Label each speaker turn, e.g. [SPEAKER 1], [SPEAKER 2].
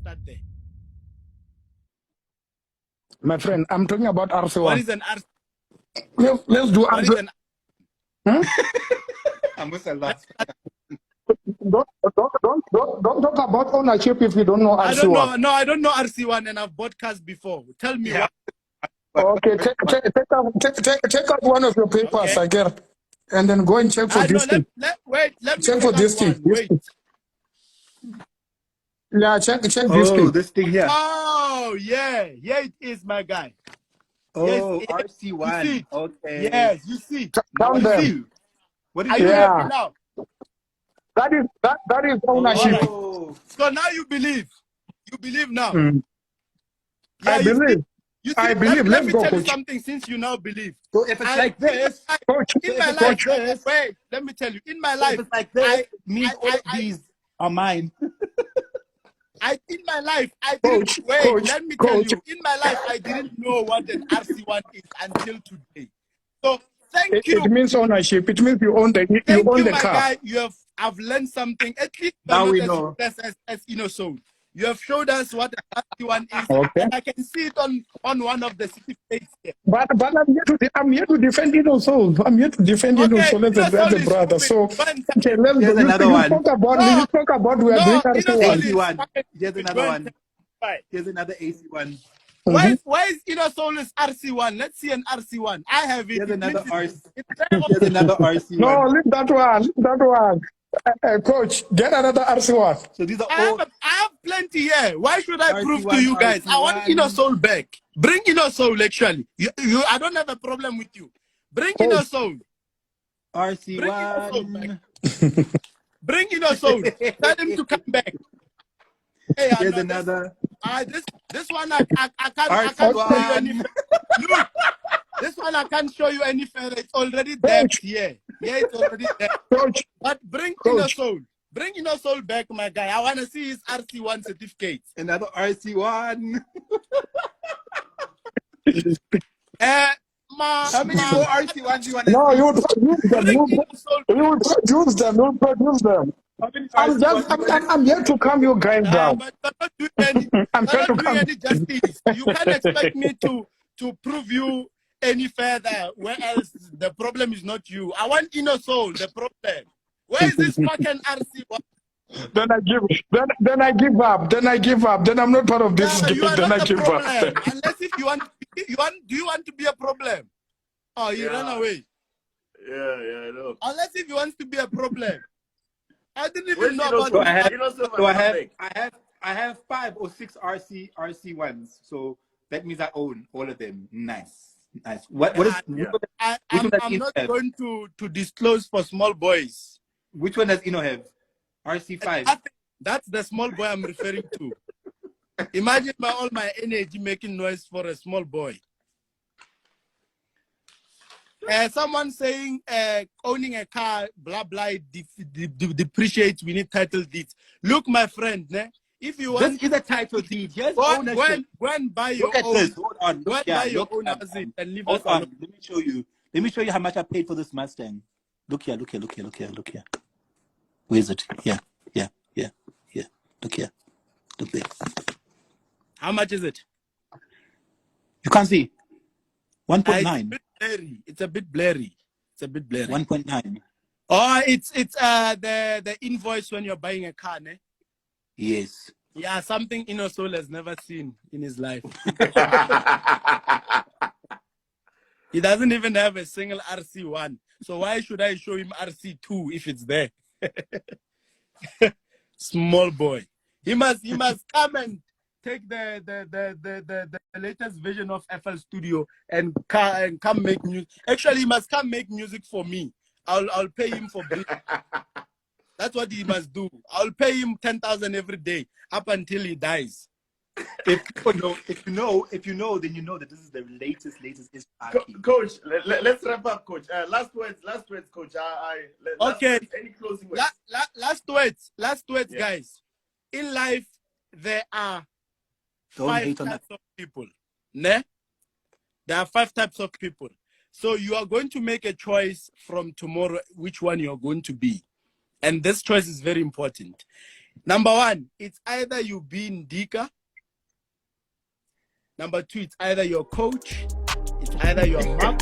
[SPEAKER 1] start there.
[SPEAKER 2] My friend, I'm talking about RC1.
[SPEAKER 1] What is an RC?
[SPEAKER 2] Let's do
[SPEAKER 1] What is
[SPEAKER 2] RC.
[SPEAKER 1] an?
[SPEAKER 3] I'm with the last.
[SPEAKER 2] Don't talk about ownership if you don't know RC1.
[SPEAKER 1] I don't know. No, I don't know RC1, and I've bought cars before. Tell me what.
[SPEAKER 2] Okay, take out one of your papers again, and then go and check for this thing.
[SPEAKER 1] Let me
[SPEAKER 2] check for this thing.
[SPEAKER 1] Wait.
[SPEAKER 2] Yeah, check this thing.
[SPEAKER 3] Oh, this thing here.
[SPEAKER 1] Oh, yeah, it is, my guy.
[SPEAKER 3] Oh,
[SPEAKER 1] yes,
[SPEAKER 3] RC1.
[SPEAKER 1] You see?
[SPEAKER 3] Okay.
[SPEAKER 1] Yes, you see.
[SPEAKER 2] Down there.
[SPEAKER 3] What
[SPEAKER 1] are you happy now?
[SPEAKER 2] That is ownership.
[SPEAKER 3] Oh.
[SPEAKER 1] So now you believe. You believe now.
[SPEAKER 2] Yeah, I believe.
[SPEAKER 1] You see,
[SPEAKER 2] I believe.
[SPEAKER 1] Let me
[SPEAKER 2] go,
[SPEAKER 1] tell
[SPEAKER 2] coach.
[SPEAKER 1] you something since you now believe.
[SPEAKER 3] So if it's like this,
[SPEAKER 2] coach,
[SPEAKER 1] in my life, wait, let me tell you, in my life,
[SPEAKER 3] if it's like this, all of these are mine.
[SPEAKER 1] In my life, I didn't, let me tell you, in my life, I didn't know what an RC1 is until today. So thank you.
[SPEAKER 2] It means ownership. It means you own the
[SPEAKER 1] my
[SPEAKER 2] car.
[SPEAKER 1] Guy, I've learned something. At least
[SPEAKER 3] now we know.
[SPEAKER 1] As Soul. You have showed us what an RC1 is, and I can see it on one of the certificates here.
[SPEAKER 2] But I'm here to defend Soul. I'm here to defend Soul as a brother. So okay, let's go.
[SPEAKER 3] Another one.
[SPEAKER 2] You talk about we are doing
[SPEAKER 3] RC1. Here's another one. Here's another AC1.
[SPEAKER 1] Why is Soul's RC1? Let's see an RC1. I have it.
[SPEAKER 3] Here's another RC. Here's another RC1.
[SPEAKER 2] No, leave that one. Leave that one. Coach, get another RC1.
[SPEAKER 3] So these are all.
[SPEAKER 1] I have plenty here. Why should I prove to you guys?
[SPEAKER 3] RC1.
[SPEAKER 1] I want Soul back. Bring Soul, actually. I don't have a problem with you. Bring Soul.
[SPEAKER 3] RC1.
[SPEAKER 1] Bring Soul. Tell him to come back. Hey,
[SPEAKER 3] here's another.
[SPEAKER 1] This one I can't show you any. Look, this one I can't show you any further. It's already there. Yeah, it's already there.
[SPEAKER 2] Coach,
[SPEAKER 1] but bring Soul. Bring Soul back, my guy. I want to see his RC1 certificate.
[SPEAKER 3] Another RC1. How many more RC1s you want to see?
[SPEAKER 2] No, you produce them. You produce them. I'm here to calm you guys down.
[SPEAKER 1] But not doing any, any justice. You can't expect me to prove you any further. Where else the problem is not you. I want Soul, the problem. Where is this fucking RC1?
[SPEAKER 2] Then I give up. Then I'm not part of this debate. Then I give up.
[SPEAKER 1] Unless if you want, do you want to be a problem? Oh, you ran away.
[SPEAKER 4] Yeah, I know.
[SPEAKER 1] Unless if you want to be a problem. I didn't even know about
[SPEAKER 3] I have 5 or 6 RC1s. So that means I own all of them. Nice. What is?
[SPEAKER 1] I'm not going to disclose for small boys.
[SPEAKER 3] Which one does Ino have? RC5.
[SPEAKER 1] That's the small boy I'm referring to. Imagine all my energy making noise for a small boy. Someone saying owning a car, blah blah, depreciates. We need title deeds. Look, my friend, if you want,
[SPEAKER 3] this is a title deed. Yes,
[SPEAKER 1] go and buy your own.
[SPEAKER 3] This. Hold on. Look here.
[SPEAKER 1] Your own and leave
[SPEAKER 3] hold
[SPEAKER 1] us
[SPEAKER 3] on.
[SPEAKER 1] alone.
[SPEAKER 3] Let me show you. Let me show you how much I paid for this Mustang. Look here. Where is it? Yeah. Look here. Look there.
[SPEAKER 1] How much is it?
[SPEAKER 3] You can't see. 1.9.
[SPEAKER 1] It's a bit blurry.
[SPEAKER 3] 1.9.
[SPEAKER 1] Oh, it's the invoice when you're buying a car, ne?
[SPEAKER 3] Yes.
[SPEAKER 1] Yeah, something Soul has never seen in his life. He doesn't even have a single RC1. So why should I show him RC2 if it's there? Small boy. He must come and take the latest version of FL Studio and come make music. Actually, he must come make music for me. I'll pay him for brief. That's what he must do. I'll pay him 10,000 every day up until he dies.
[SPEAKER 3] If you know, then you know that this is the latest
[SPEAKER 4] Coach, let's wrap up, Coach. Last words, Coach.
[SPEAKER 1] Okay.
[SPEAKER 4] Any closing words?
[SPEAKER 1] Last words, yeah. Guys. In life, there are 5 types of people. Ne? There are 5 types of people. So you are going to make a choice from tomorrow which one you're going to be. And this choice is very important. Number one, it's either you be Ndika. Number two, it's either your coach. It's either your mom.